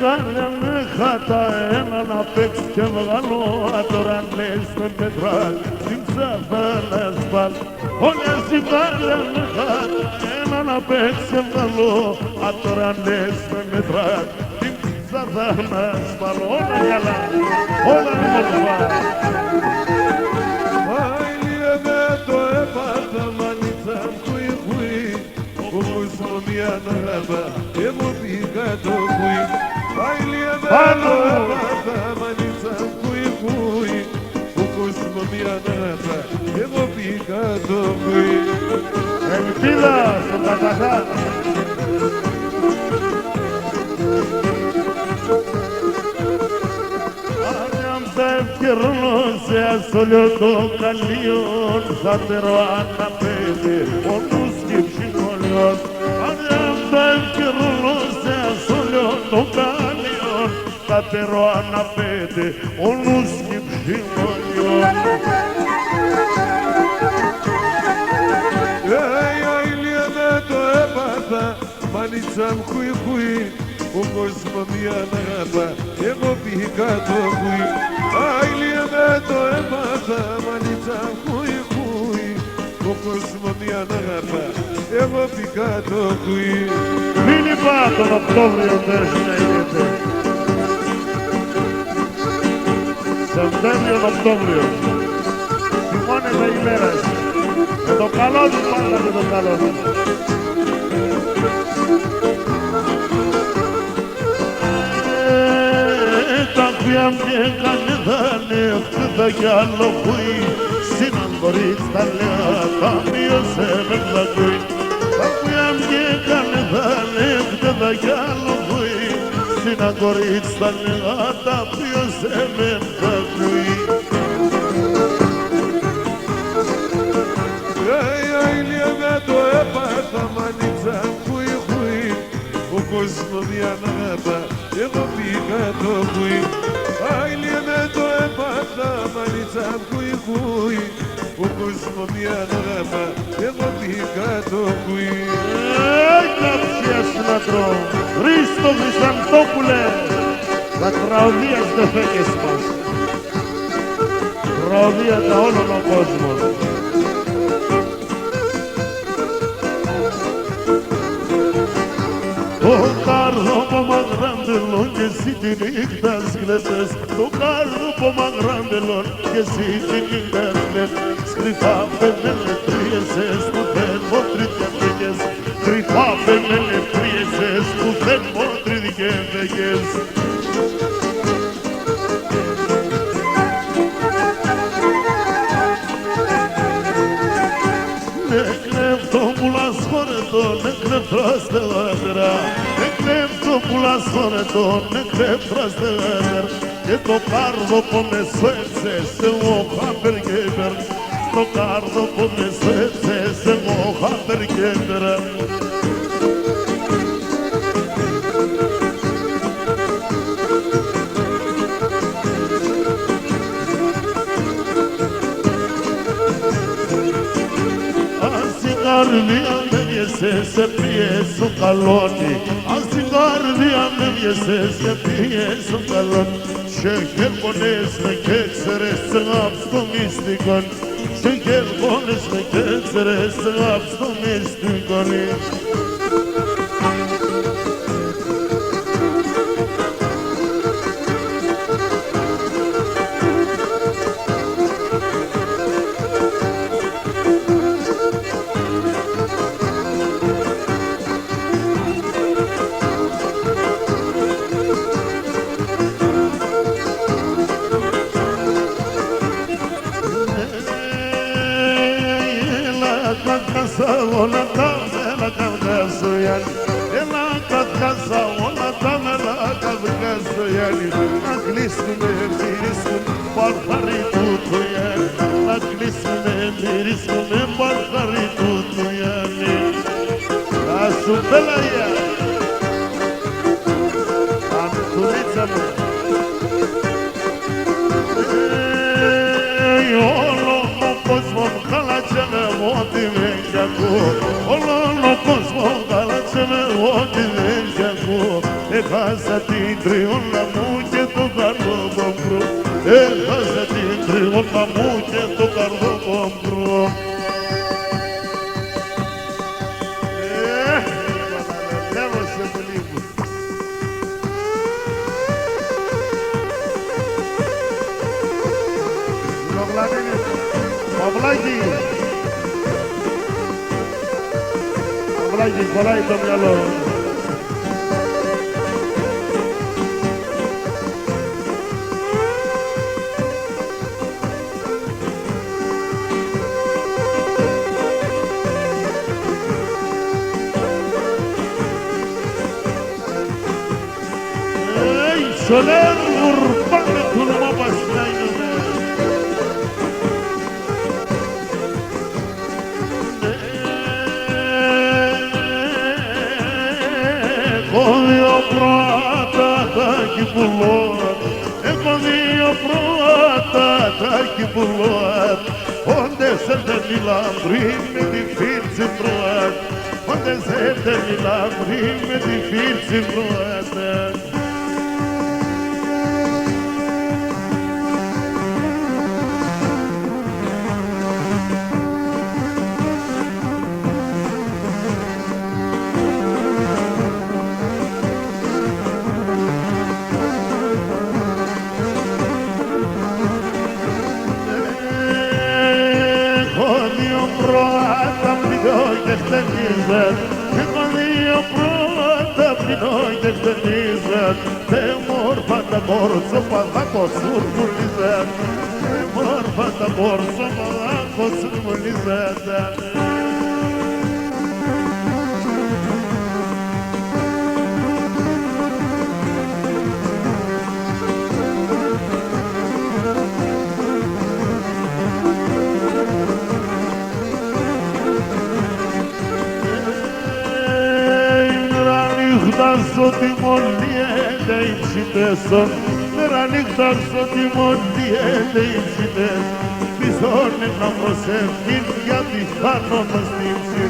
κάνε με χάτα ένα να παίξει και βγάλω. Τώρα λες με μετράς την ψάθα να σπάλ. Όλες οι κάνε με χάτα ένα να παίξει και βγάλω. Τώρα λες με μετράς την ψάθα να σπάλ. Όλα γυαλά, όλα μορφά. Άιλιε με το έπαθα μανίτσα χουι χουι. Όπως μια ναράφα και μου πήγα το χουι. Άιλιε με το έπαθα μανίτσα χουι χουι. Όπως μια ναράφα και μου πήγα το χουι. Ελπίδα στον Καταχά. Ευκαιρνώσε ασόλιο το καλλίον, θα τερώ αναπέδε ο νους και ψυχολιός. Αν θα ευκαιρνώσε ασόλιο το καλλίον, θα τερώ αναπέδε ο νους και ψυχολιός. Άιλιε με το έπαθα μανίτσα χουι χουι. Ο κόσμος μια ναράφα, εγώ πήγα το χουι. Άιλιε με το έπαθα, μανίτσα χουι χουι. Ο κόσμος μια ναράφα, εγώ πήγα το χουι. Μην είπα τον Οκτώβριο δεν συνέχεται. Σεπτέμβριο, Οκτώβριο. Χειμώνεται η μέρα. Με το καλό του πάντα με το καλό του. Τα οποία мне κανεδάνε χτίδα κι άλλο πουί. Συναντορείς τα λέα, τα μείωσε με κλακούι. Τα οποία мне κανεδάνε χτίδα κι άλλο πουί. Συναντορείς τα λέα, τα μείωσε με κλακούι. Άιλιε με το έπαθα μανίτσα χουι χουι. Ο κόσμος μια ναράφα, εγώ πήγα το χουι. Άιλιε με το έπαθα μανίτσα χουι χουι. Ο κόσμος μια ναράφα, εγώ πήγα το χουι. Κάψια συνατρώ, Χρήστο Χρυσαντόπουλε, τα τραγωδίας δεν φέγγες μας. Τραγωδία τα όλων ο κόσμος. Το κάρδο μαγράντελον και εσύ τη νύχτα σκλέτες. Το κάρδο μαγράντελον και εσύ τη νύχτα σκλέτες. Κρυφά πενελετρίεσες που δεν μοτριτεύγες. Κρυφά πενελετρίεσες που δεν μοτριτεύγες. Νεκρέφτρας τελάτερα, νεκρέφτρας χωρετών, νεκρέφτρας τελάτερα. Και το κάρδο που με σφέψες, εγώ χάμπεργέμπερ. Το κάρδο που με σφέψες, εγώ χάμπεργέμπερ. Καρδία με βιέσαι, σε πιέσω καλόνι. Αν στην καρδία με βιέσαι, σε πιέσω καλόνι. Σε χέρπονες με και ξέρες, γάψ' το μυστικόν. Σε χέρπονες με και ξέρες, γάψ' το μυστικόν. όλα τα μέλα καυγαζοιάν. Έλα καυγάζα όλα τα μέλα καυγαζοιάν. Να κλείσουμε μυρίσουν παρθαρί του το Ιάννη. Να κλείσουμε μυρίσουμε παρθαρί του το Ιάννη. Να σου πέλαγια Αντουρίτσα μου. Όλο ο κόσμος χάλατσε με ό,τι δεν κι ακούω. Όλο ο κόσμος χάλατσε με ό,τι δεν κι ακούω. έχασα την τριώνα μου και το καρδόκομπρο. Έχασα την τριώνα μου και το καρδόκομπρο. Λέβωσε το λίγο. Παυλάκι. Παυλάκι, κολλάει το μυαλό. Soler urbanı kurma başlayın. Έχω πρώτα κυπουλό, έχω δύο πρώτα κυπουλό. Όντες έρθει λαμπρή με τη φύρση πρώτα, όντες έρθει λαμπρή με τη φύρση πρώτα. Έχω δύο πρώτα πεινώ και χτενίζαν. Τε μόρφα τα μόρσοπα θα κοσούρμουλιζαν. Τε μόρφα τα μόρσοπα θα κοσούρμουλιζαν. Στο τιμολιέται οι ψητές, μέρα νύχτα στο τιμολιέται οι ψητές. Πισώνε να προσεύχην γιατί θάνομαι στην ψη.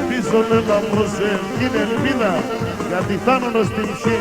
Πισώνε να προσεύχην ελπίδα γιατί θάνομαι στην ψη.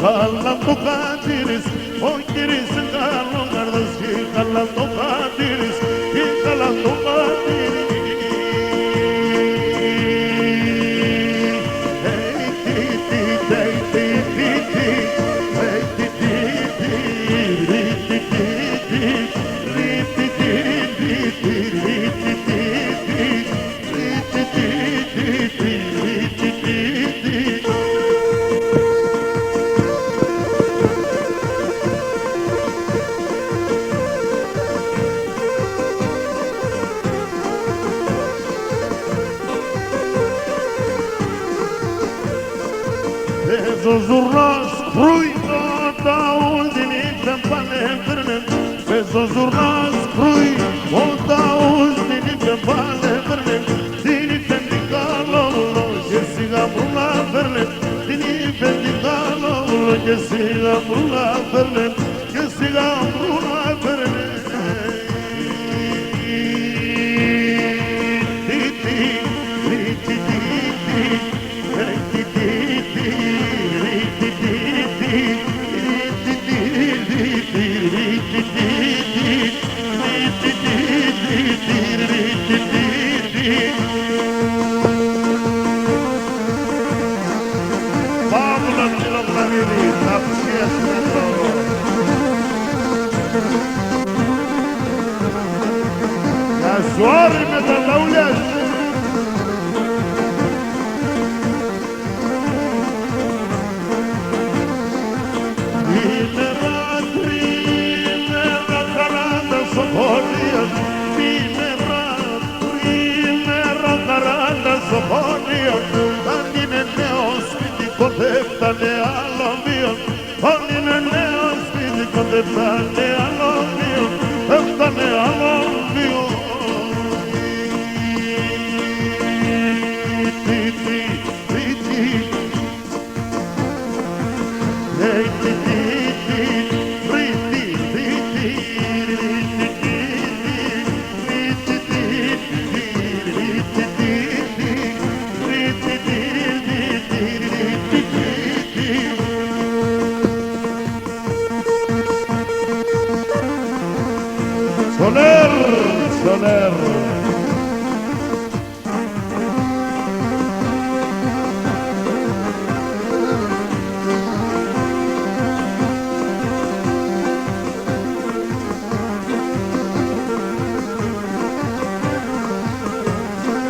Χάλα το χάτηρις, ο κύρις καλό καρδός και χάλα το χάτηρις, και χάλα το χάτηρις. Πες ο ζουρνός κρούιτο τα ουζινίχτα παλεύρνε. Πες ο ζουρνός κρούιτο τα ουζινίχτα παλεύρνε. Την είπε την καλόλο και σιγά μπρούλα φέρνε. Την είπε την καλόλο και σιγά μπρούλα φέρνε. Και σιγά μπρούλα φέρνε. Suari με τα λαούλια. Είναι μάτρη, είναι μαχαράντα στο χωρί. δεν φτάνε άλλο δύο, δεν φτάνε άλλο δύο. Soler, Soler.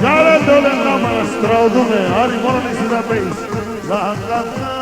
Yare dole nama straudume, ari morani sida beis. La casa.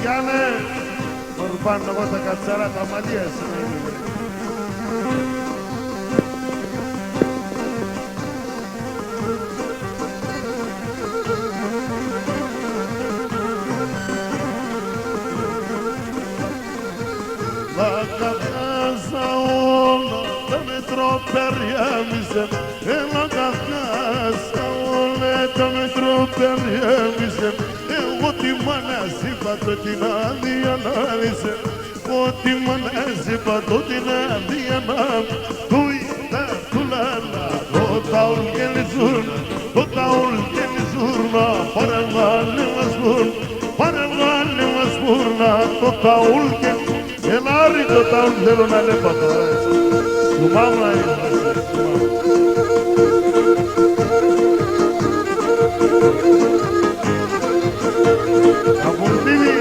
Γιάννε, πάνω εγώ τα κατσάρα τα μαλλιά σου. La casa όλα τα μετροπέρια μισέ, la casa όλα τα μετροπέρια μισέ. Ό,τι μ' είπα το την αδιανάλυσε, ό,τι μ' είπα το την αδιανάλυσε. Του είδα του λάλα, το ταουλ και λιζούν, το ταουλ και λιζούν, παρεμβάλλει μας βουρν, παρεμβάλλει μας βουρν, το ταουλ και ελάρι το ταουλ θέλω να λέπα τώρα. Του μάμνα είμαστε, του μάμνα. Απολύβει.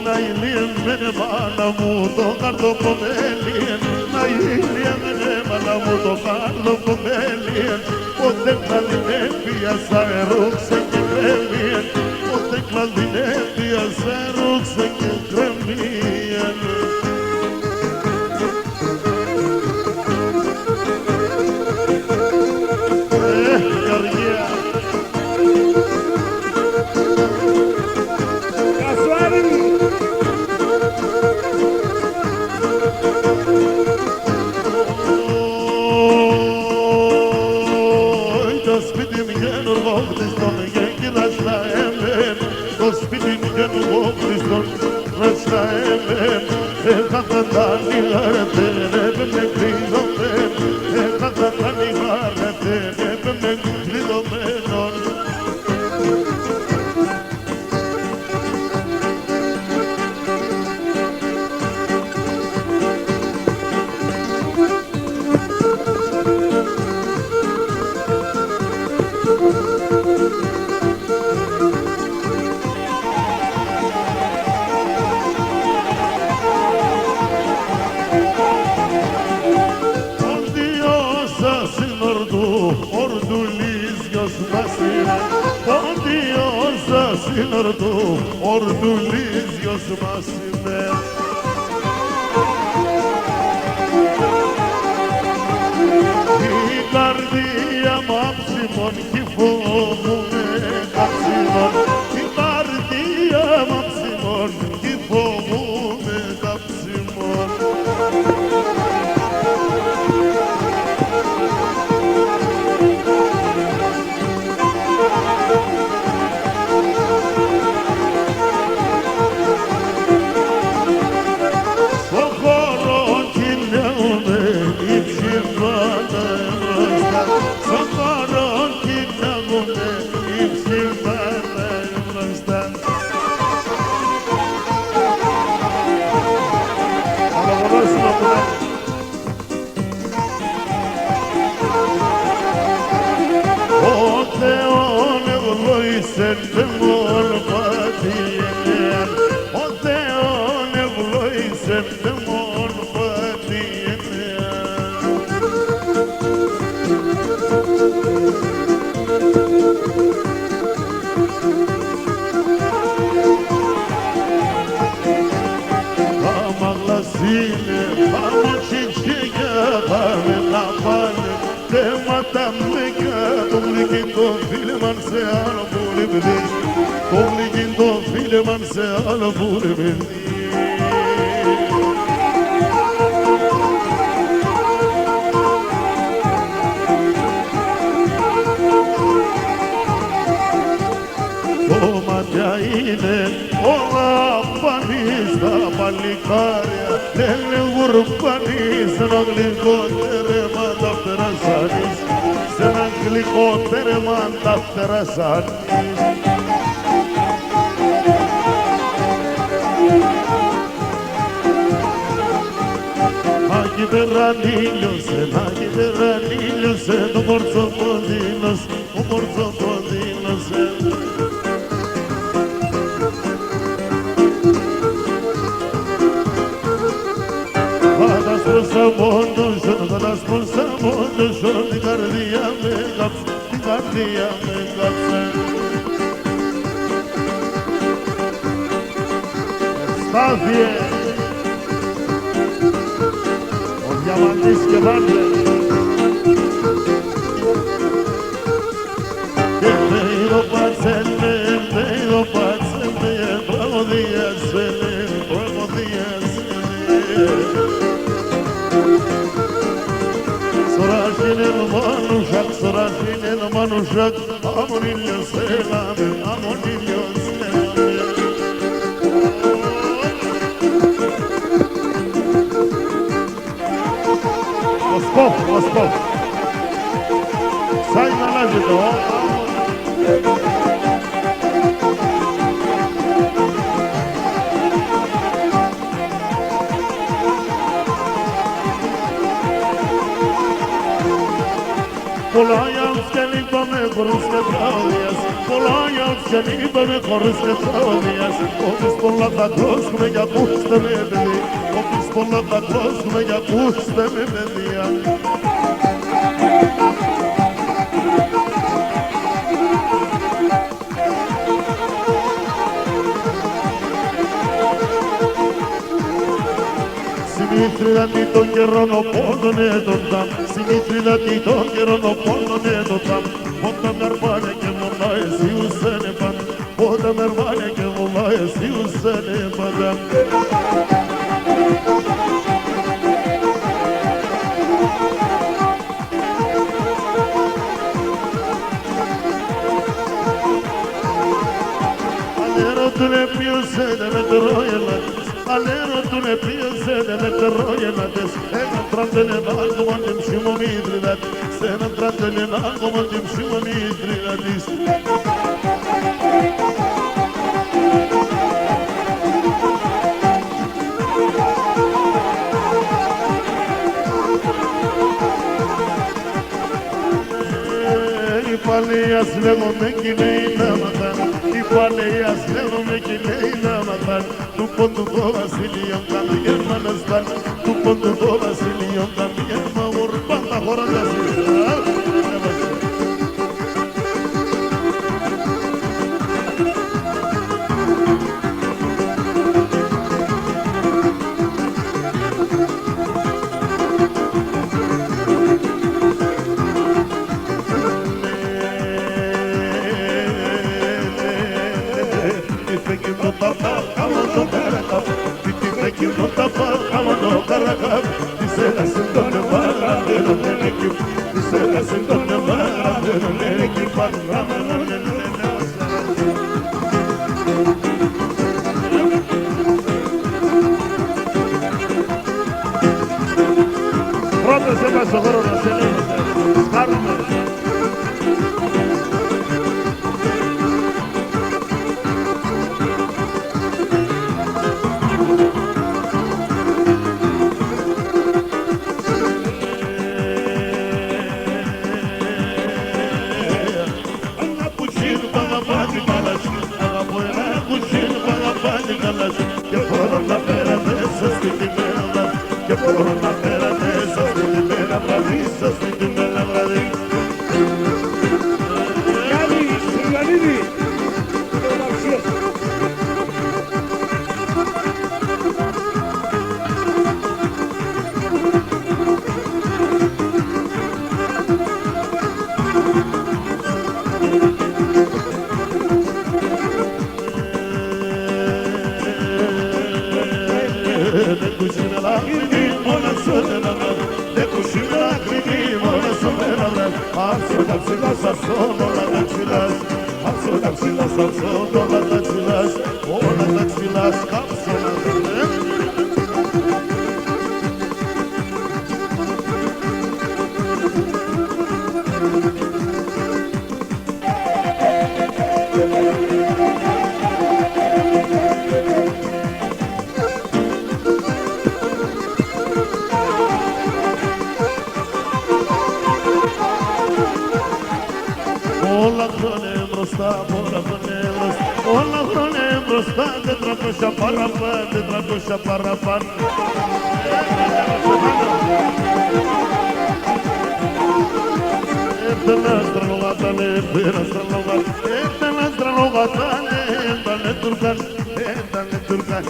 Να ηλίεμενε μάνα μου το καρτοκομέλιεν, να ηλίεμενε μάνα μου το καρτοκομέλιεν, ποτέ κλαδινέφια σα ρούξε και κρέμιεν, ποτέ κλαδινέφια σα ρούξε και κρέμιεν. Ορδουλίζιος μας είμαι. Η καρδία μου αψιμών κι φοβούμαι καψιμών. Η καρδία μου αψιμών κι φοβούμαι καψιμών. Son de monpătiene. Am la sine, am cinciga, am la bani, de mata mica, obligindo filman se albule beli, obligindo filman se albule beli. O matiaine, o la panista, palicaria, nelle urbaniste, non glicotere manda per asanis, se non glicotere manda per asanis. Aghi verranillo se, no morzo podinos, se. Vada spulsa mondo, di cardia me caps. Sta bien. Andiamo a dischiavare. Vedo pazzelle, bravo di essere. Sorajin el manuşak, amonillo selame, amonillo selame. Moskov. Sai na laje to. Polaya uskelipa me koruske pravdias, Polaya uskelipa me koruske pravdias. Opis pola da kros me ja puste me bedi, opis pola da kros me ja puste me bedia. Simitri da tito kero no pono ne dotam, simitri da tito kero no pono ne dotam. Potam narvane ke molaje si usene pan, potam narvane ke molaje si usene padam. Alero tu ne piuse de me troyelat. Alero tu ne piense de me terroyenates, en entrandele nalgo mandim shimo midridat, en entrandele nalgo mandim shimo midridatis. Ipaleas lego me kinei namatan, Ipaleas lego me kinei namatan. Tu pontu do Vasilion kandi hermanas van, tu pontu do Vasilion kandi herma urbana horandas. Pronto se va socorro na cena, Carmen. Que fueron la pera de esos que και μπορώ να περατέσω στην ημέρα βραδύ σας, στην ημέρα βραδύ. Γιάννη, Σουργανίδη, το Μαξιός. Όλα χρόνια μπροστά, όλα χρόνια μπροστά, όλα χρόνια μπροστά, 400 παραπάνω, 400 παραπάνω. Έφτανα στρανογατάνε, έφτανα στρανογατάνε, έφτανα στρανογατάνε, έφτανε τουρκάν, έφτανε τουρκάν.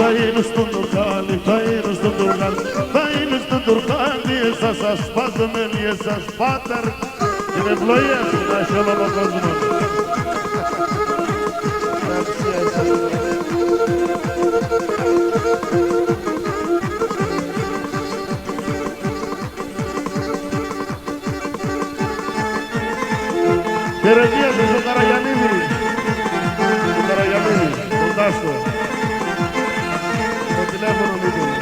Θα είναι στον Τουρκάνι, θα είναι στον Τουρκάνι, θα είναι στον Τουρκάνι, εσάς σας σπάζουμεν, εσάς πάτερ, την ευλογία σου να έχει όλο τον κόσμο. Χαιρετία στον Καραγιαννίδη, τον Καραγιαννίδη, τον Τάστο. Το τηλέφωνο μου είναι.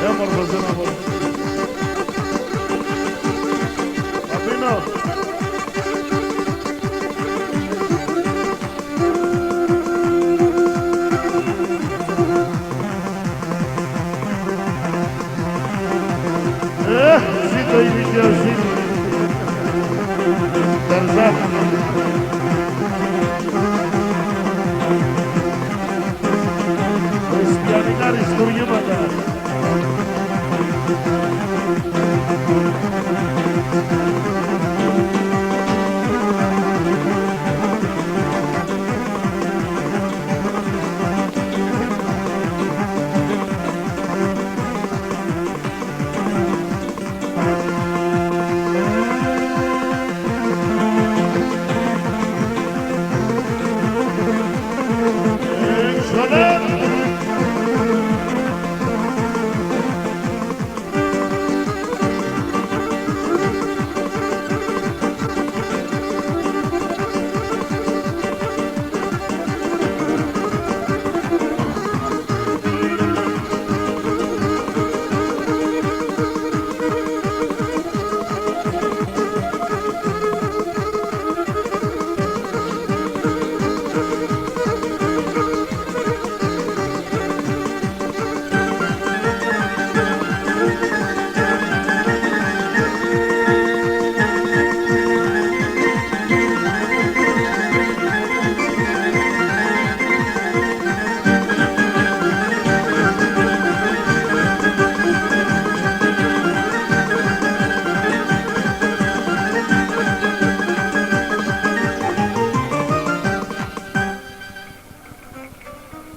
Έμορφος δεν αμόρφος. Αφήνω. Ζήτω η δικαιοσύνη. Ταρζάν. Χριστιανικά αριστούργήματα.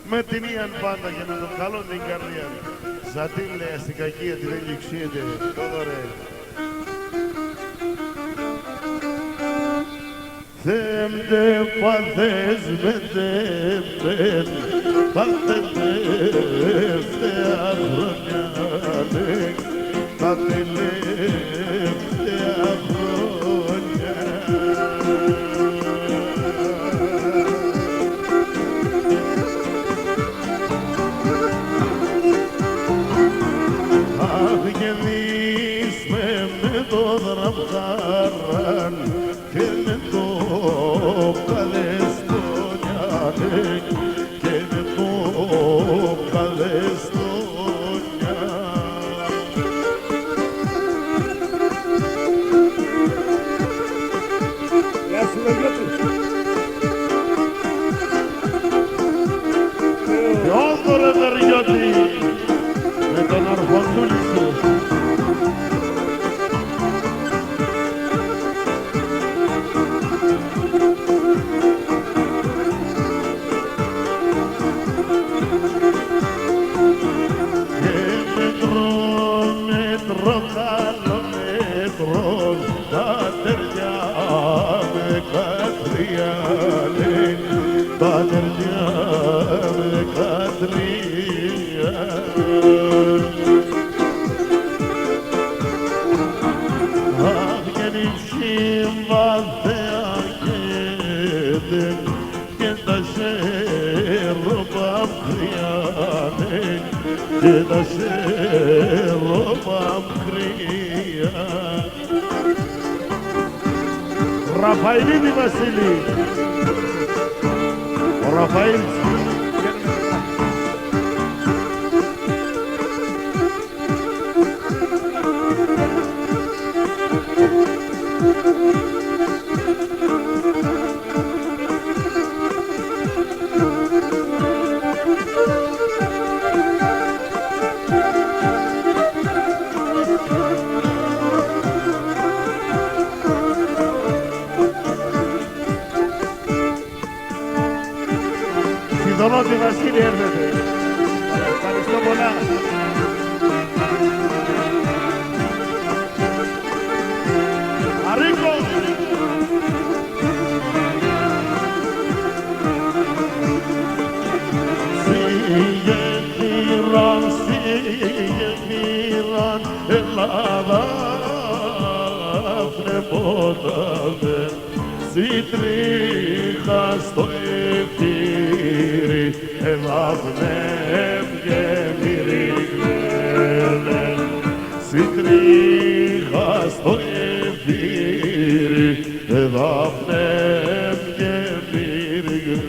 Με την Ιαν πάντα για να τον καλώ την καρδιά. Σαν την λέει στην κακία τη δεν λυξίεται. Todo ρε. Θέμτε παθές με τέμπεν, τελευταία χρόνια, τα τελευταία χρόνια. αχ γεννείς με το δραμχάραν και με το καλεστόνια και με το καλεστόνια. Θεόδωρε Δεργιώτη, με τον αρχοντούλη σου. Και μέτρο, καλό μέτρο, τα τεριά με κατριάνε, τα τεριά με κατριάνε. Αχ, γεννήψη βαθέα και τα σέρωπα μκριάνε, και τα σέρωπα μκριάνε. Ραφαηλίδη Βασίλη, ο Ραφαήλ. Σιδωνώτη Βασίλη έρχεται. Ευχαριστώ πολλά. Αρίκο. Συγγενήραν Ελλάδα πνεπότατε σιτρίχα στο εφήρι εβαυνέμ και μυριγμένε σιτρίχα στο εφήρι εβαυνέμ και μυριγμένε.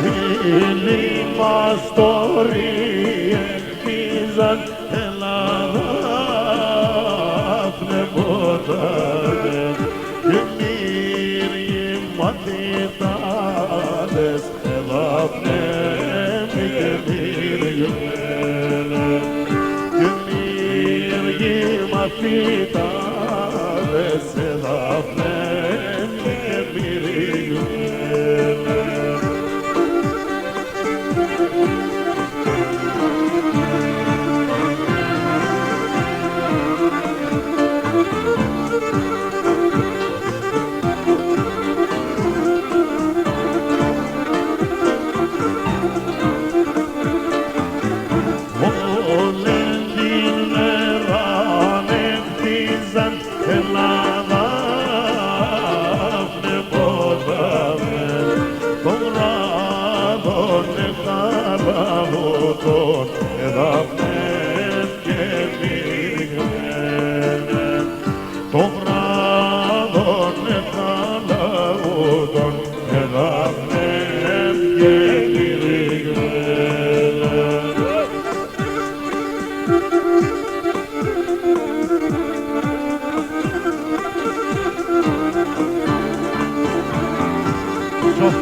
Χίλοι μας τωρί ελπίζαν Ελλάδα πνευότανε και μύριοι μαθητάδες εδαφνέμοι και μυριωμένε και μύριοι μαθητάδες εδαφνέμοι και μυριωμένε.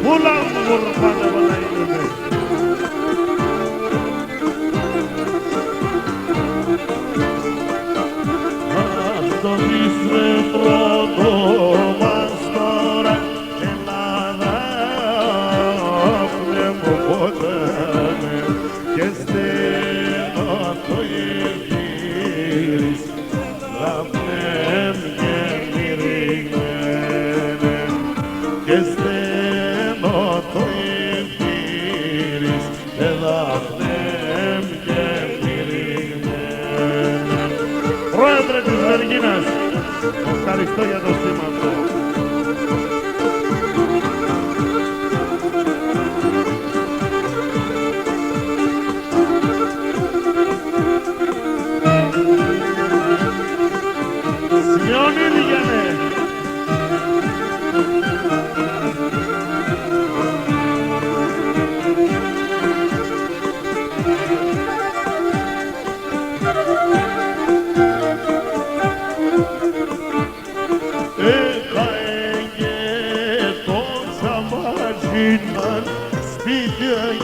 Pulang pada pada ini. Αντωνίσαι πρώτο μας τώρα Ελλάδα πνευμοπόταμε και στενό το εφήρις θα πνέμ και μυριγμένε και στενό το εφήρις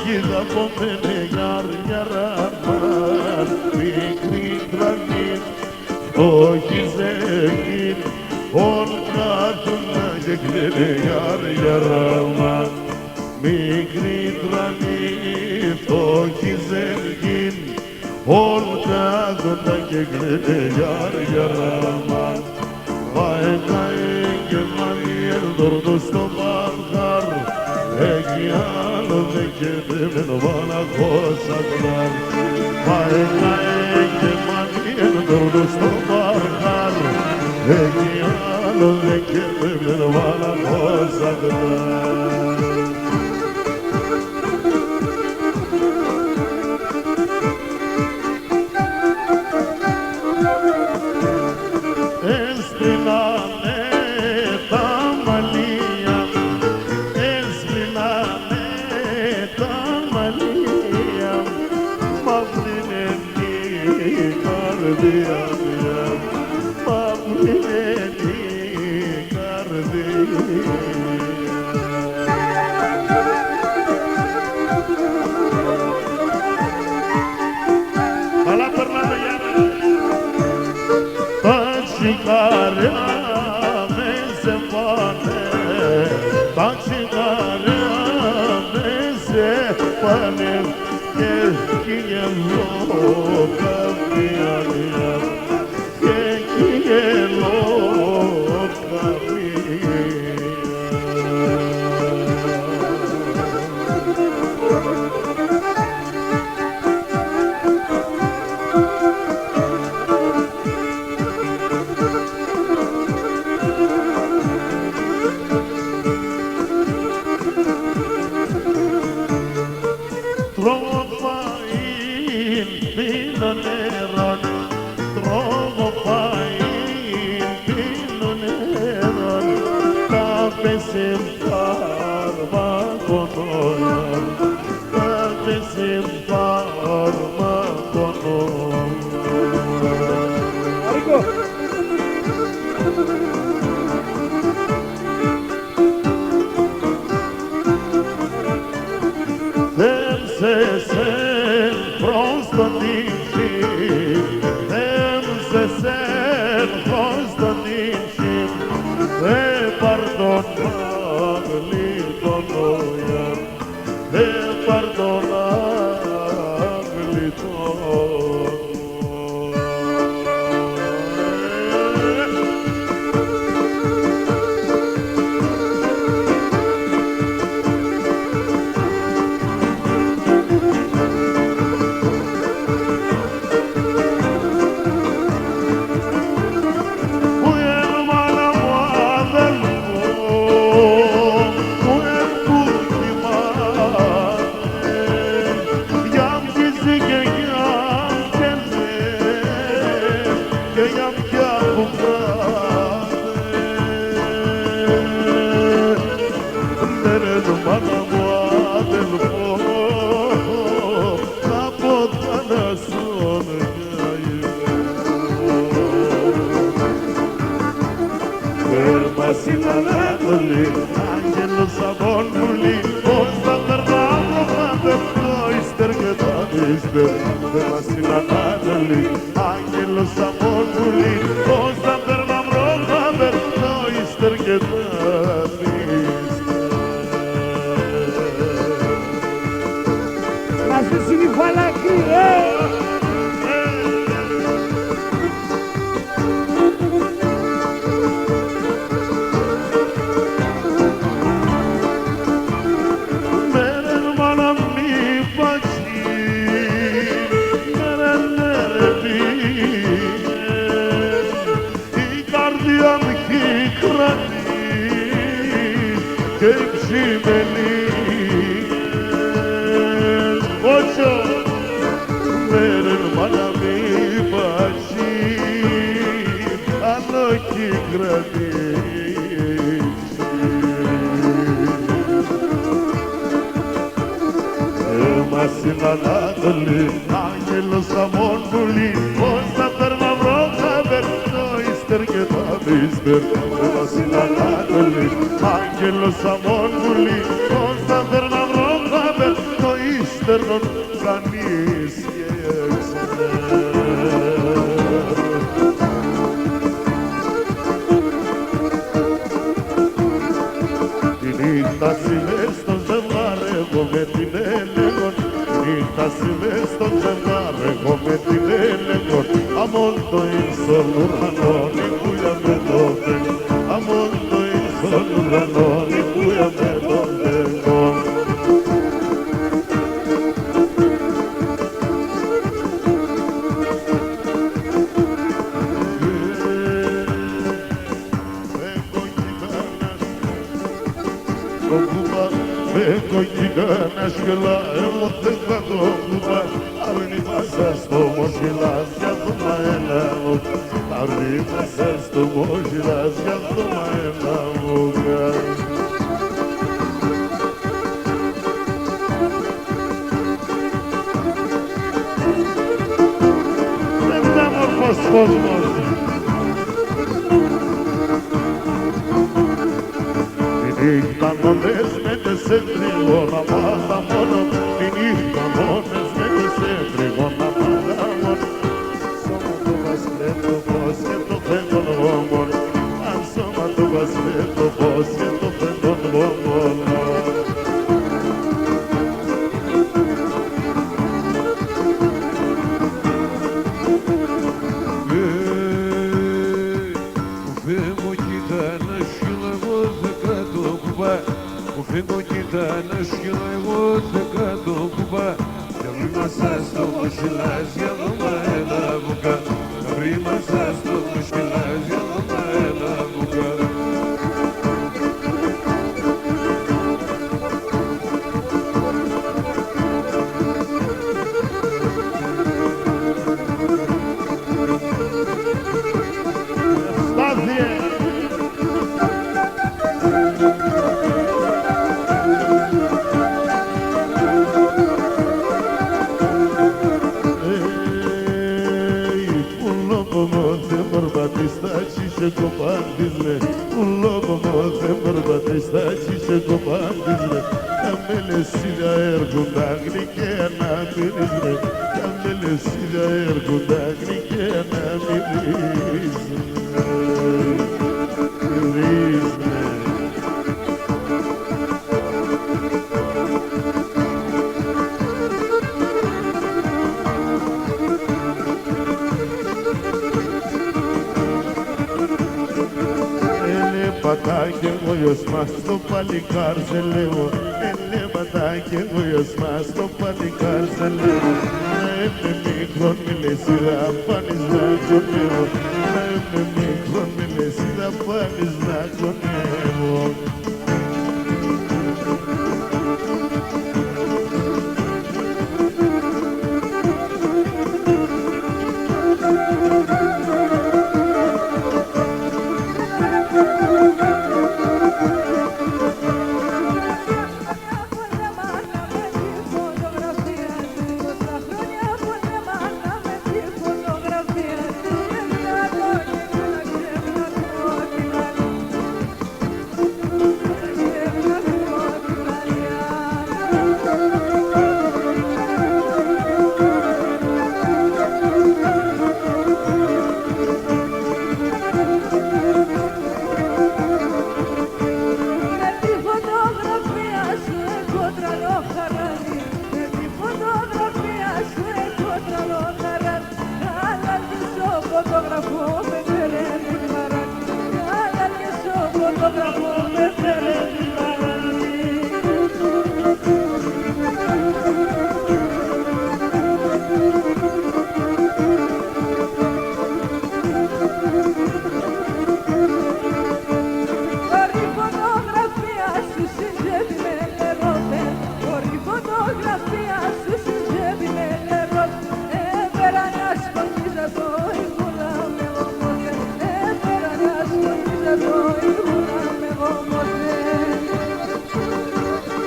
κοίτα από μene γιαρ-γιαραμάν, μικρή τραγή, όχι ζεγγίν, ον κάτουνα και κλαίνε γιαρ-γιαραμάν, μικρή τραγή, όχι ζεγγίν, ον κάτουνα και κλαίνε γιαρ-γιαραμάν. Πάει τα έγκαιμαν δορδο στο μαχάρ, εκεί άλλο δεν καίμενο βαναχώσακλάρ. Πάει τα έγκαιμαν δορδο στο μαχάρ, εκεί άλλο δεν καίμενο βαναχώσακλάρ. Άγγελος αμόρφουλη, πώς θα φέρνα βρω χάπερ, το Νύχτα μες στο ζευγάρι εγώ με την Ελένη. Νύχτα μες στο ζευγάρι εγώ με την Ελένη. Αμόν το ίσον ουρανό νικούια με το τέγκο. Αμόν το ίσον ουρανό νικούια με το τέγκο. Έχω γιγάνας γελάει μου δεν το κουμπά. Αρνή μέσα στο μοσχυλάς για το μαένα μου. Αρνή μέσα στο μοσχυλάς για το μαένα μου. Δεν είναι αμορφός κόσμος. Οι κανόνες με τες τριγώνα πάντα μόνο. Οι κανόνες με τες τριγώνα πάντα μόνο. Σώμα του βασιλέτο πως και το φέντον γόμον. Αν σώμα του βασιλέτο πως και το φέντον γόμον. Φύγω κοίτα να σκύλω εγώ θα κάτω κουπά. Για βρήμασα στο μοσχυλάς για δώμα ένα βουκά. Για βρήμασα στο μοσχυλάς για δώμα ένα βουκά. Se copandizle, un lobo moze bărbatești se copandizle. Camele sida ergundagni che anamizle, camele sida ergundagni che anamizle. Πατάκι εγώ μας το παλικάρ σε λέω. Πατάκι εγώ μας το παλικάρ σε λέω. Να είμαι μικρόν μη λες είδα πάνεις να κονεύω. Να είμαι μικρόν μη λες είδα πάνεις να κονεύω.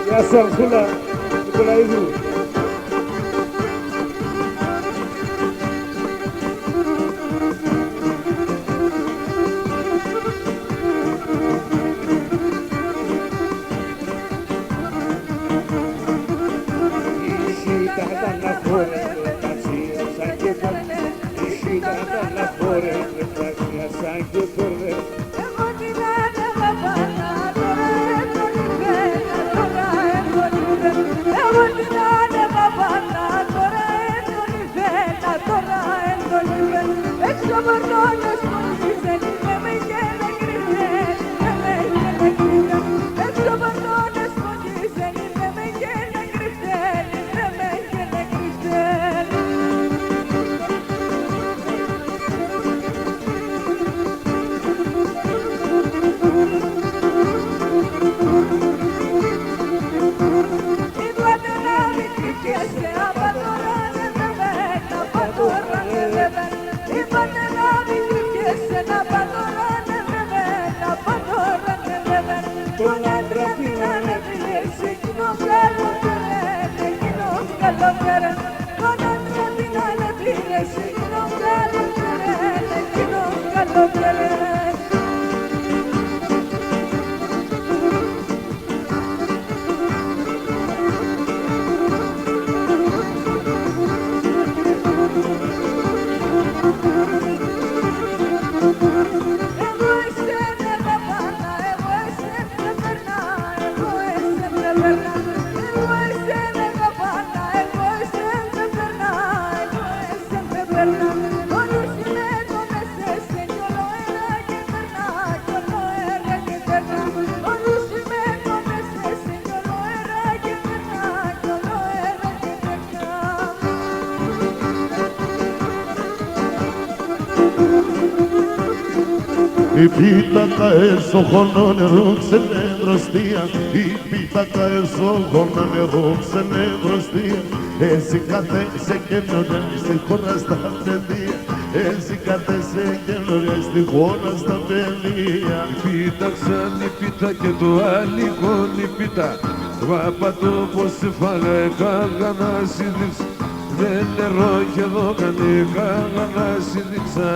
Γεια σου Αρσούλα, Νικολαίδου. Εγώ την άνεβα πάνω, τώρα έχω νυφέ. Τον άντρα την ανεβιλέσει, εκείνον καλό φέρε, εκείνον καλό φέρε. Τον άντρα την ανεβιλέσει, εκείνον καλό φέρε, εκείνον καλό φέρε. Η πίτακα εσωχόνο νερό ξενεδροστία, η πίτακα εσωχόνο νερό ξενεδροστία. Έτσι κατέσαι καινούργια στη χώρα στα παιδεία, έτσι κατέσαι καινούργια στη χώρα στα παιδεία. Η πίτα ξανή πίτα και το άλλο η πίτα. Βάπατο πως σε φάγα έκαγα να συνδείξα, δεν νερό και εδώ κανήκαγα να συνδείξα.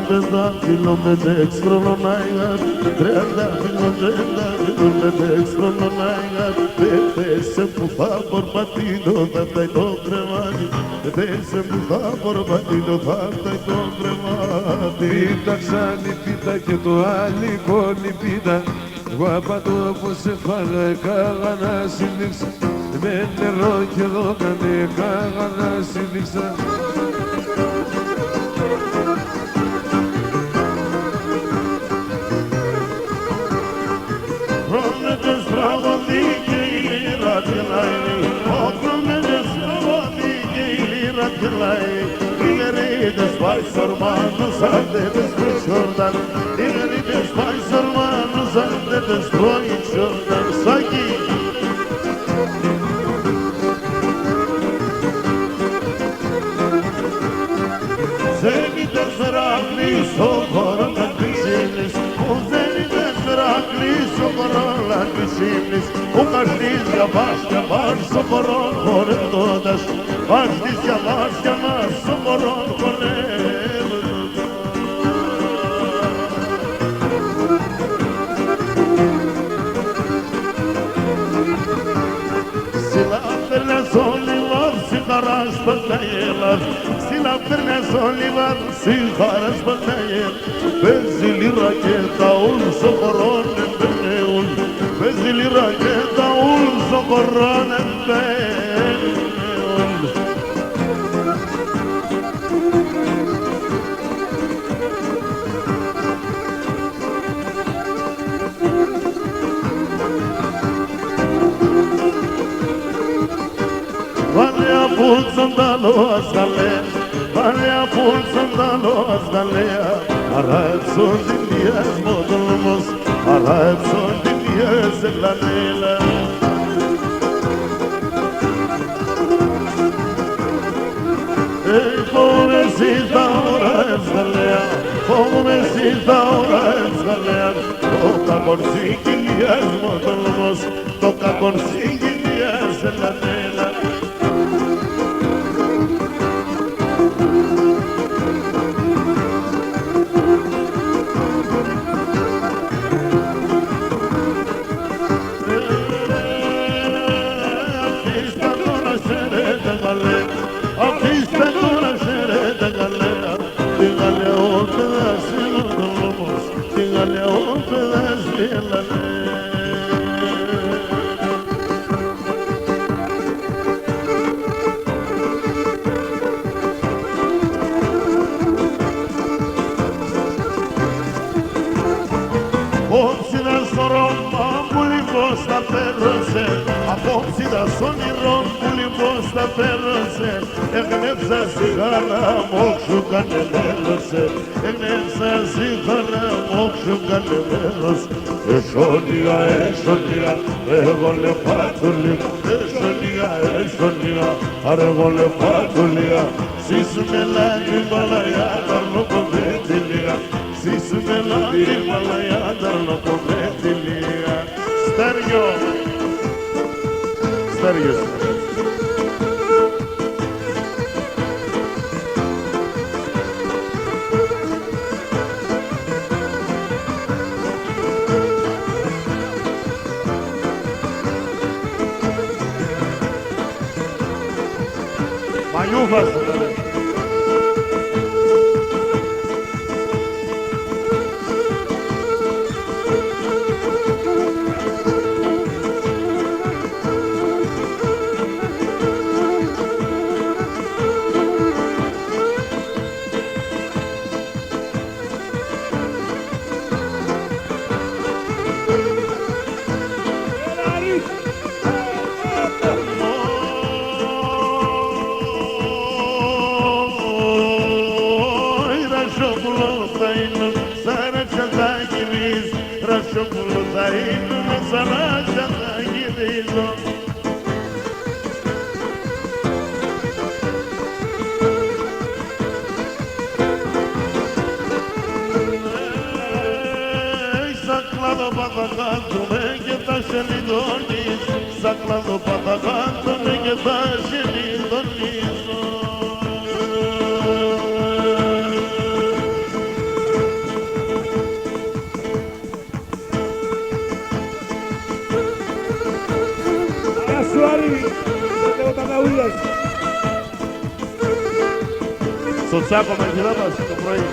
Τριαντάφυλλο με δεξχρόνο να ηγάρει, τριαντάφυλλο με δεξχρόνο να ηγάρει. Πέσε που θα πορπατίνω, θα φτάει το κρεβάτι, πέσε που θα πορπατίνω, θα φτάει το κρεβάτι. Πίτα ξανή πίτα και το άλλο η πίτα. Βάπατο πως σε φάγα έκαγα να συνδείξα, με νερό και εδώ κανήκαγα να συνδείξα. Πρόμετες τραγωδί και η λύρα κυλάει, ο πρόμετες τραγωδί και η λύρα κυλάει. Οι γερίδες πάει σορμάνους, αντέτες προσχόρταν, οι γερίδες πάει σορμάνους, αντέτες προσχόρταν. Σάκη! Ζένιτες Μερακλής, ο χωρών πισίνης, ο Ζένιτες Μερακλής, ο χωρών πισίνης. Ο καρτής για μας, ο χωρών χορεύοντας, καρτής για μας, ο χωρών χορεύοντας. Συλλάφερνες όλοι μας, συγχαράς παταέλας, συλλάφερνες όλοι μας, συγχαράς παταέλας. Παίζει λίρα και τα ούλς ο χωρών εμπενεούν, παίζει λίρα και τα ούλς ο χωρών εμπενεούν. Valea full sandalo asale, valea full sandalo asale. Arayet son dinleyez modumuz, arayet son dinleyez elanela. Ey pobrecita ora esgalea, pobrecita ora esgalea. Toca con dinleyez modumuz, toca con dinleyez elanela. Απόψη τα σ' όνειρον που λοιπόν τα πέρασε, έγνεψα στη χαρά μου, σου κανεμένωσε, έγνεψα στη χαρά μου, σου κανεμένος. Εσόνια, εγώ λεφάτουλια, εσόνια, εγώ λεφάτουλια, σύσουμε λάδι μαλαγιά, ταρνοκοβέτηλια, σύσουμε λάδι μαλαγιά, ταρνοκοβέτηλια. Στέργιο, Στέργιος. Μανιούφας. Σακλάδο παταγάτομαι και τα συνειδονίζω. Γεια σου Άρη, δεν τα ναούλες. Στο Τσάκο Μαγειράτας το πρωί.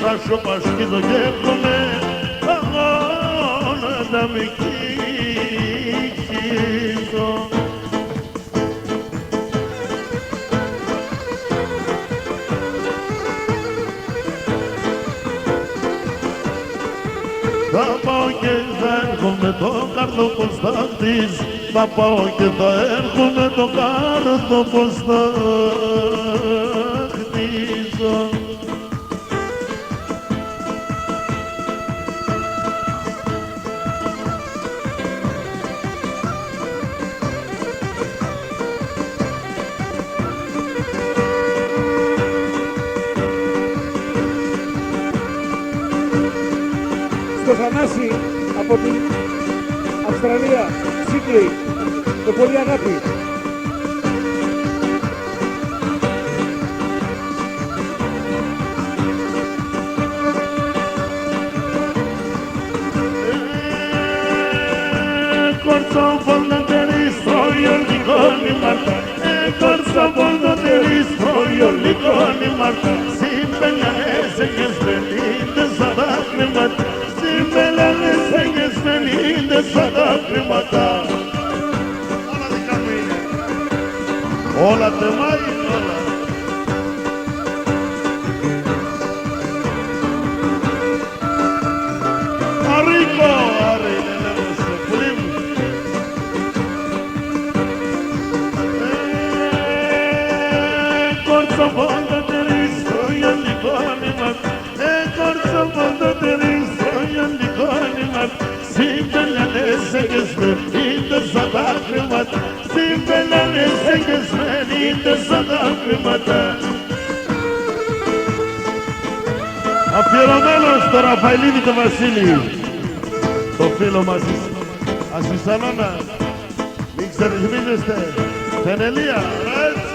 Θα σου πασχίζω και έρχομαι αγώνα τα μη κοίξω. Θα πάω και θα έρχομαι το κάρτο πως θα χτίσει. Θα πάω και θα έρχομαι το κάρτο πως θα χτίσω. Στο Θανάση από την Αυστραλία, Σίδνεϊ, με πολύ αγάπη. Corso fondo te destroyo il licone Marta, corso fondo te destroyo il licone Marta. Si bellezza che svelinde sarà cremata, si bellezza che svelinde sarà cremata. Hola di Camille. Hola te mai, hola. Arrico, arrico. Corso fondo te destroyo il licone Marta, corso fondo te destroyo il licone Marta. Si bellezza che svelinde sarà cremata, si bellezza che svelinde sarà cremata. Αφιερωμένο στο Ραφαηλίδη το Βασίλη, το φίλο μας Ασισανώνα, μην ξεριζμίζεστε, Θενελία, έτσι.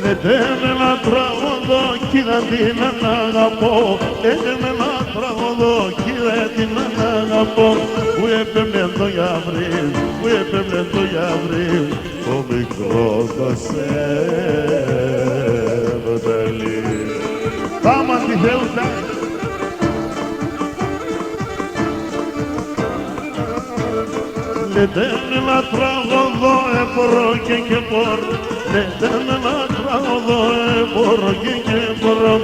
Λέτε με ένα τραγωδό κύριε την αγαπώ, λέτε με ένα τραγωδό κύριε την αγαπώ, που έπαιρνε το γιαυρί, που έπαιρνε το γιαυρί, το μικρό το σέβδαλι. Πάμε αντιθέουτα. Λέτε με ένα τραγωδό εμπορώ και μπορώ, λέτε με ένα τραγωδό εμπορώ και μπορώ,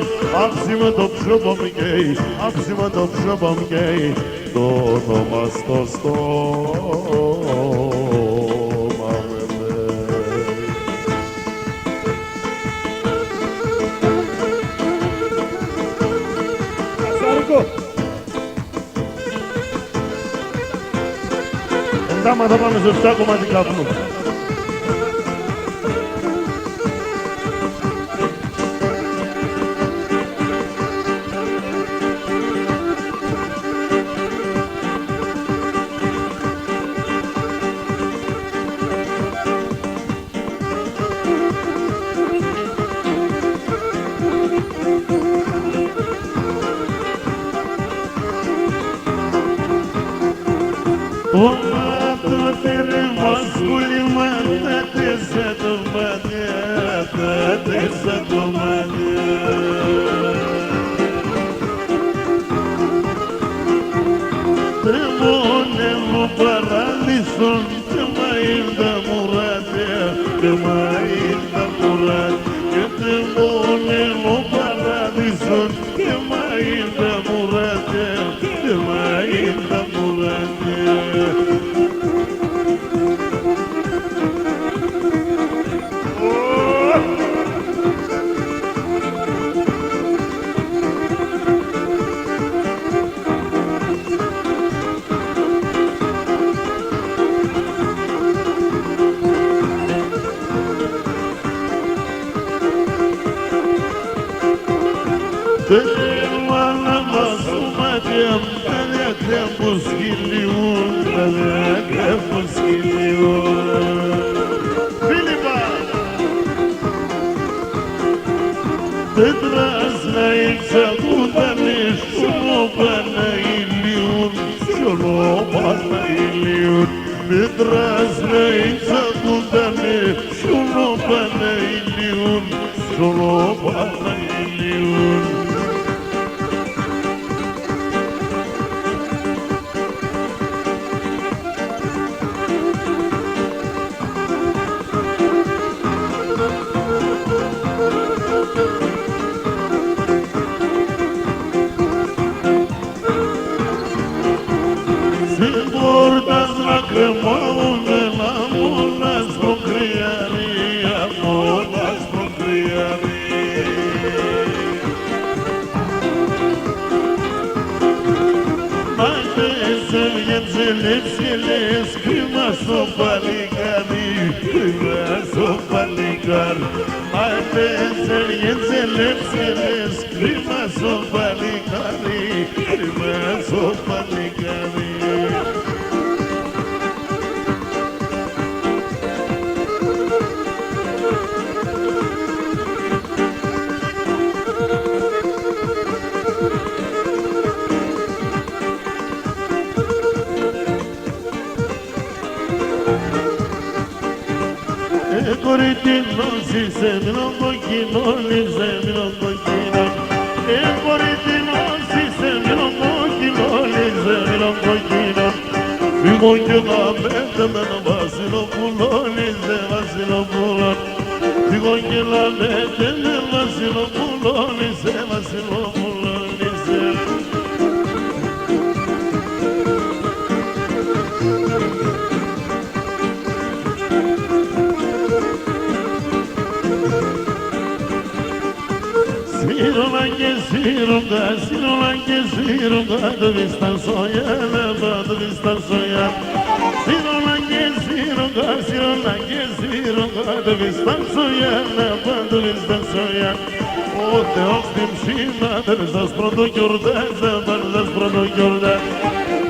άψιμε το ψώπα μου καίει, άψιμε το ψώπα μου καίει, το όνομα στο στόμα με λέει. Σάρικο. Εντάμα θα πάμε στο 7 κομμάτι καπνού.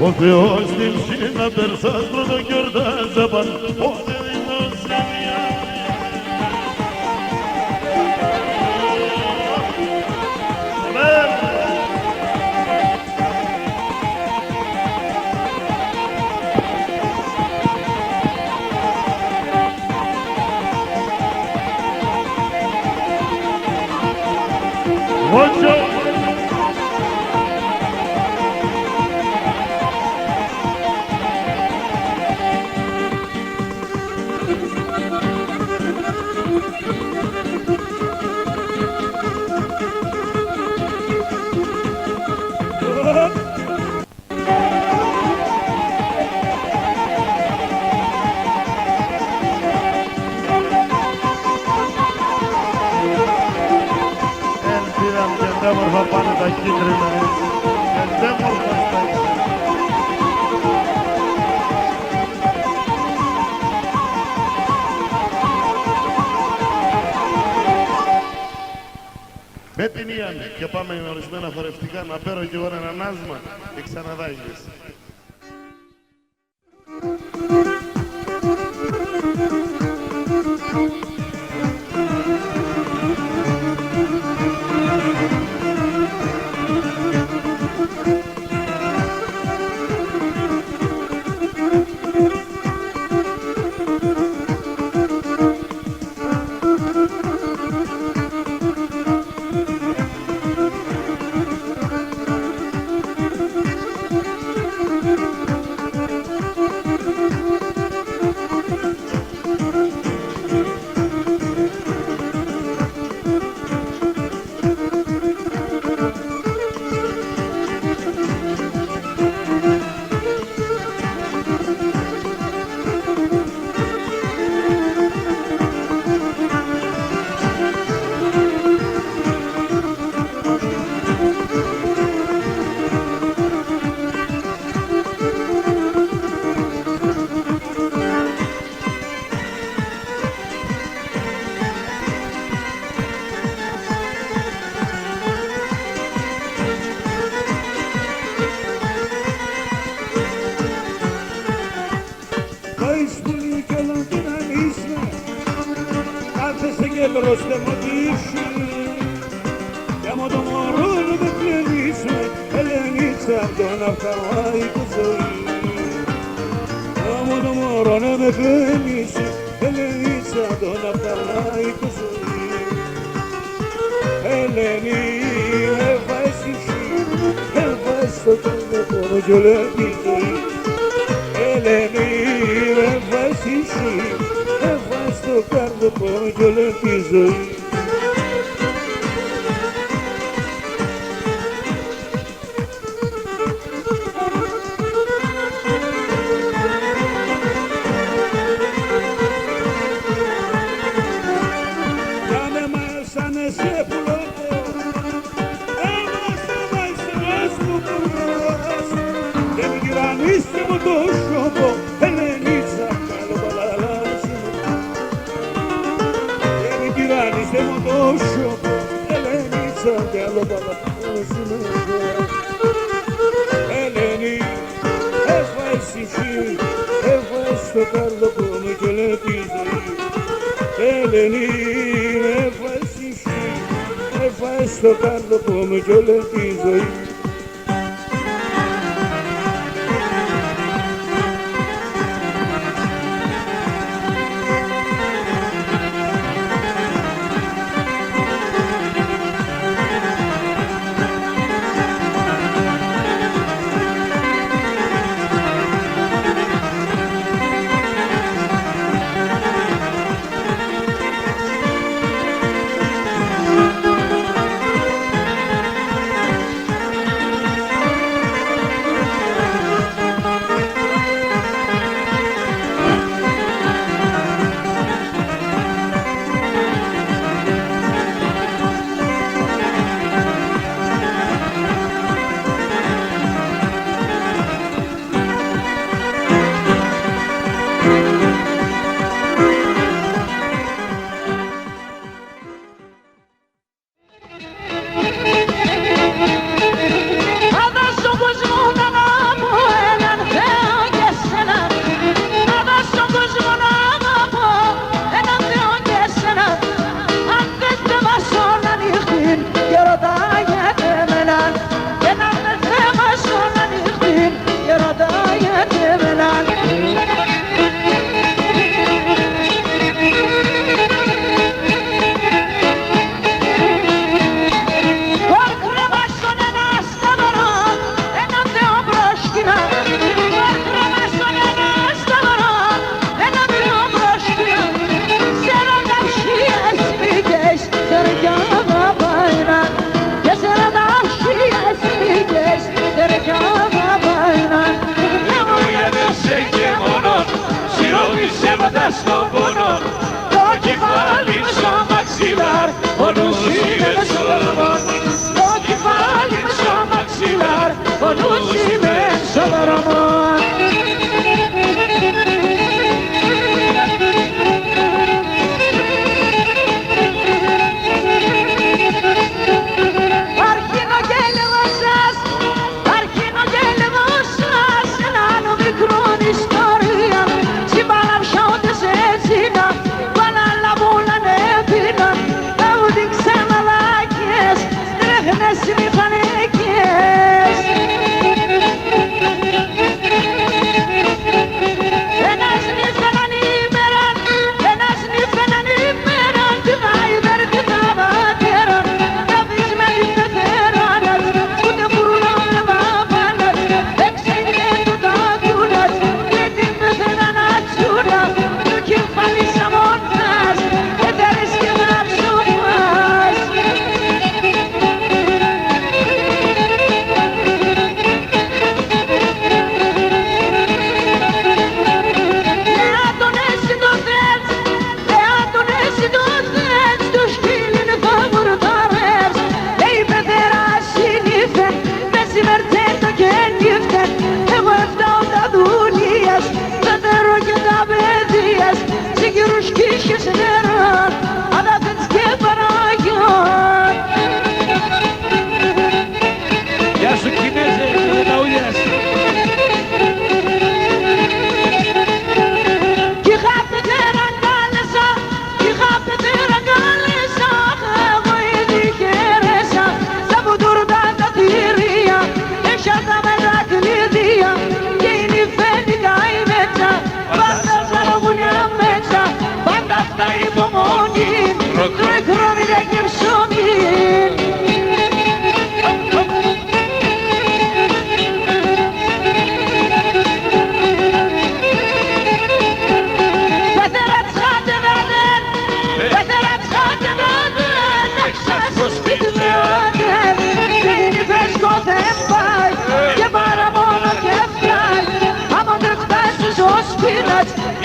Ο Θεός την σύνα περσάς πρωτοκιορτάζα παν. εντέμορφα πάνε τα κίτρινα έτσι. Εντέμορφα στα με την Ιάννη και πάμε με ορισμένα χορευτικά να πέρω κι εγώ έναν άσμα και ξαναδάγεις.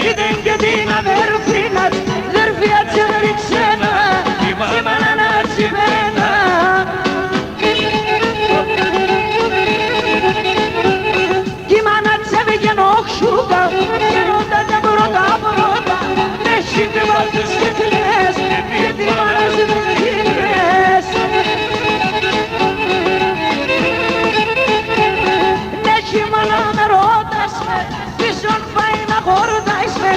Είδεν και την αδερφίνας, δερφία τσέριξένα, η μάνα να τσιμένα. Κι η μάνα τσέβηκε νόξουκα, γινόταν τα πρώτα, με σύντευατες και κλαίες, και τη μάνα ζητήρες. Ναι κι η μάνα με ρώτασε, πίσον πάει να χορτάεις με,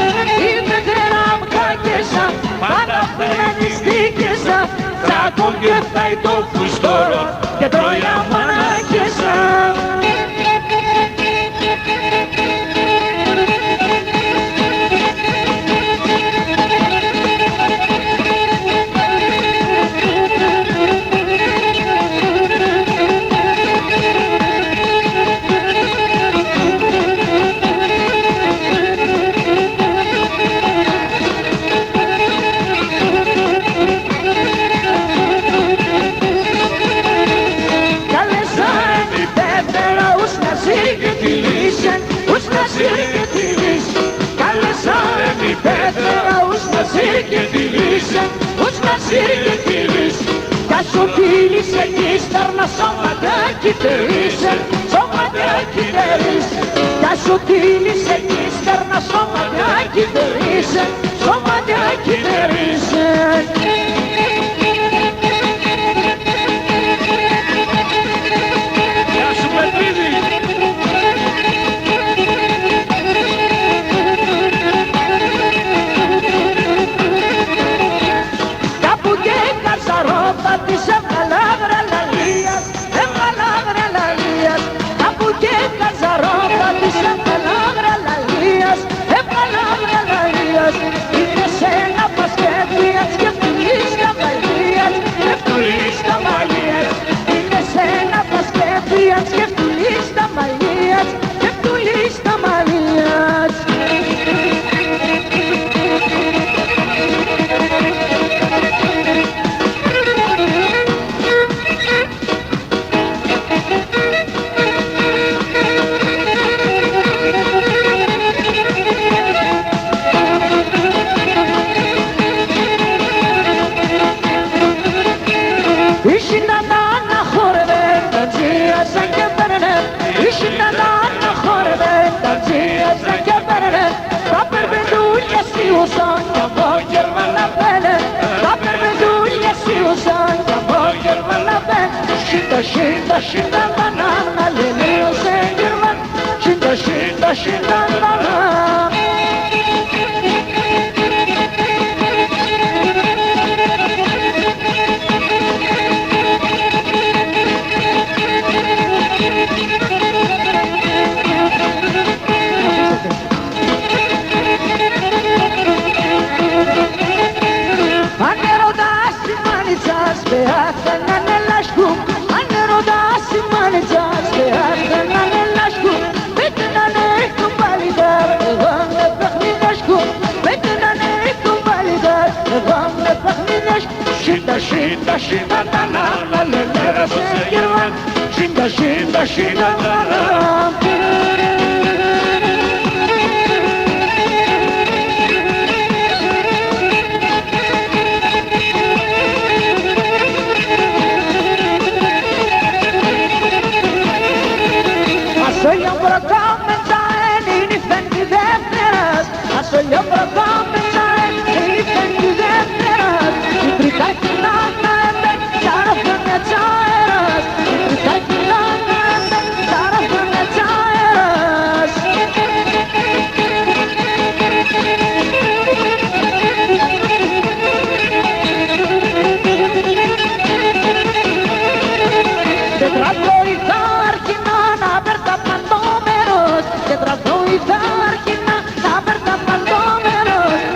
είπε τρένα μκάκεσα, πάντα που να νηστήκεσα, τσάκον και φτάει το φουστόρο και τρώει αμανάκεσα. Κι σου φίλησε κι στέρνα σώματάκι τερίσε, σώματάκι τερίσε. Κι σου φίλησε κι στέρνα σώματάκι τερίσε, σώματάκι τερίσε. Γεια σου Πετρίδη! Της έβγαλα γραλαλίας, έβγαλα γραλαλίας. Κάπου και καζαρόπα της έβγαλα γραλαλίας, έβγαλα γραλαλίας. Είναι σε ένα πασκέτριας και φτουλής τα μαλλίας, και φτουλής τα μαλλίας. Είναι σε ένα πασκέτριας και φτουλής τα μαλλίας, και φτουλής τα μαλλίας. Shinda, shinda, la la la, leleo sengerman. Shinda, shinda, shinda, la la. Ανερωτάς τη μάνιτσας, πεάθεν ανελάσκου. Ανερωτάς τη μάνιτσας, πεάθεν ανελάσκου. Πείτε να νέχουν παλιδάρ, εγώ με παιχνίδασκου. Πείτε να νέχουν παλιδάρ, εγώ με παιχνίδασκου. Σίντα, σίντα, σίντα, τα να, να λελέρα σε γερμάν. Σίντα, σίντα, σίντα, τα να. Ασόλιο προκόμμεντα είναι φέντη δεύτερας. Ασόλιο προκόμμεντα είναι φέντη δεύτερας. Η τρικάκι να μέντε, τσάραφωνε τσάερας. Η τρικάκι να μέντε, τσάραφωνε τσάερας. Τετραδόητα αρχινά να βέρτα παντόμερος. Τετραδόητα αρχινά να βέρτα παντόμερος.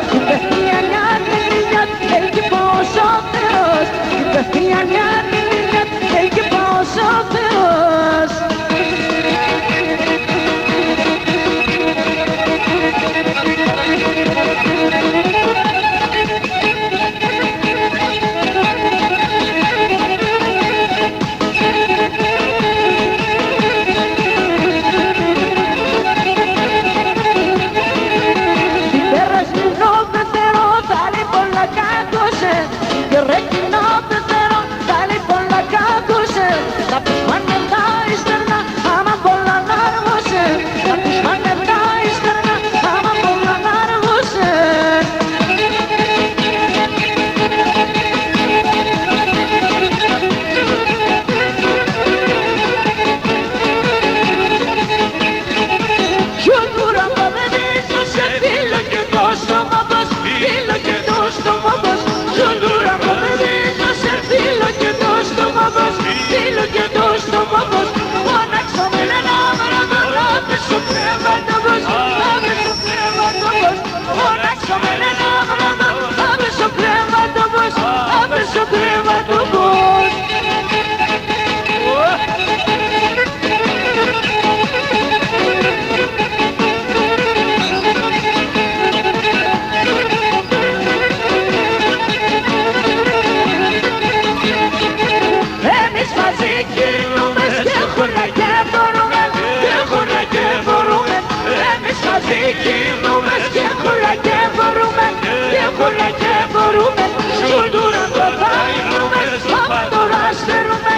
μαζί κινούμε και χούλα και μπορούμε, και χούλα και μπορούμε. Σουλτούρα το κάνουμε, άμα τώρα στερούμε,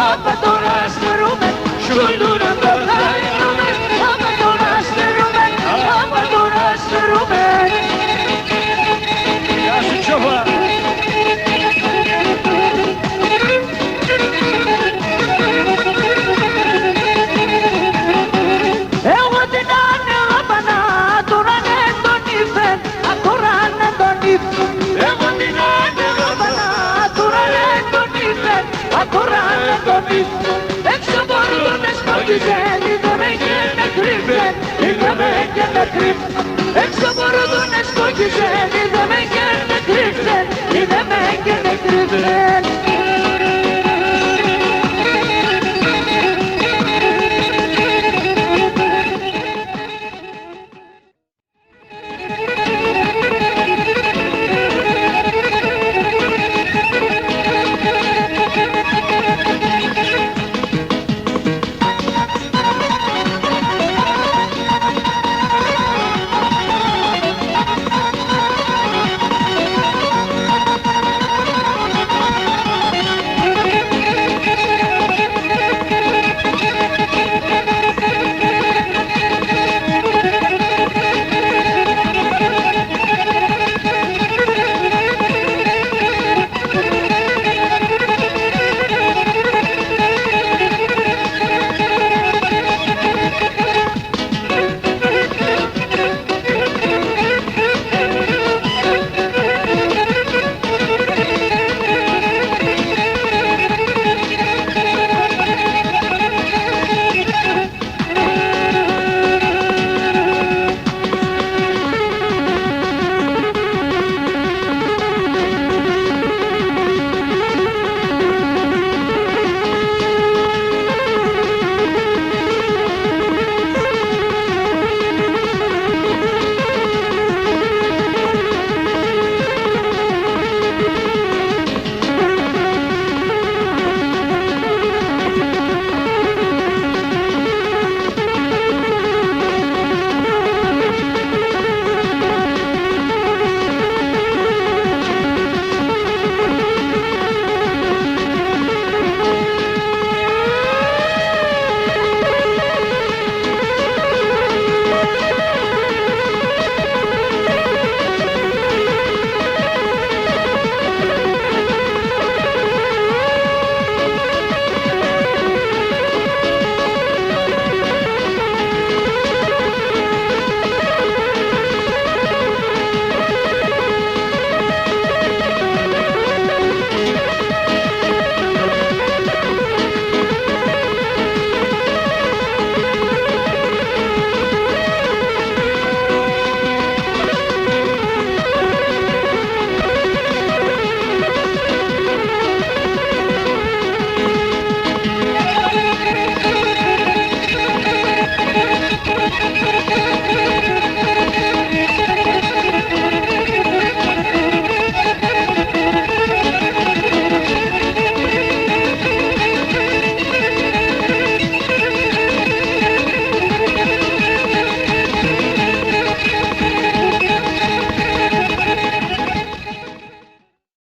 άμα τώρα στερούμε. Σουλτούρα το κάνουμε, άμα τώρα στερούμε, άμα τώρα στερούμε. Γεια σου Τσόβα. Εγώ την ανέβανα, τώρα ναι τον ήφεν, ακόρα ναι τον ήφεν. Εγώ την ανέβανα, τώρα ναι τον ήφεν, ακόρα ναι τον ήφεν. Έξω μπορούν να σκότιζεν, είδαμε και με κρύβεν, είδαμε και με κρύβεν. Έξω μπορούν να σκότιζεν, είδαμε και με κρύβεν, είδαμε και με κρύβεν.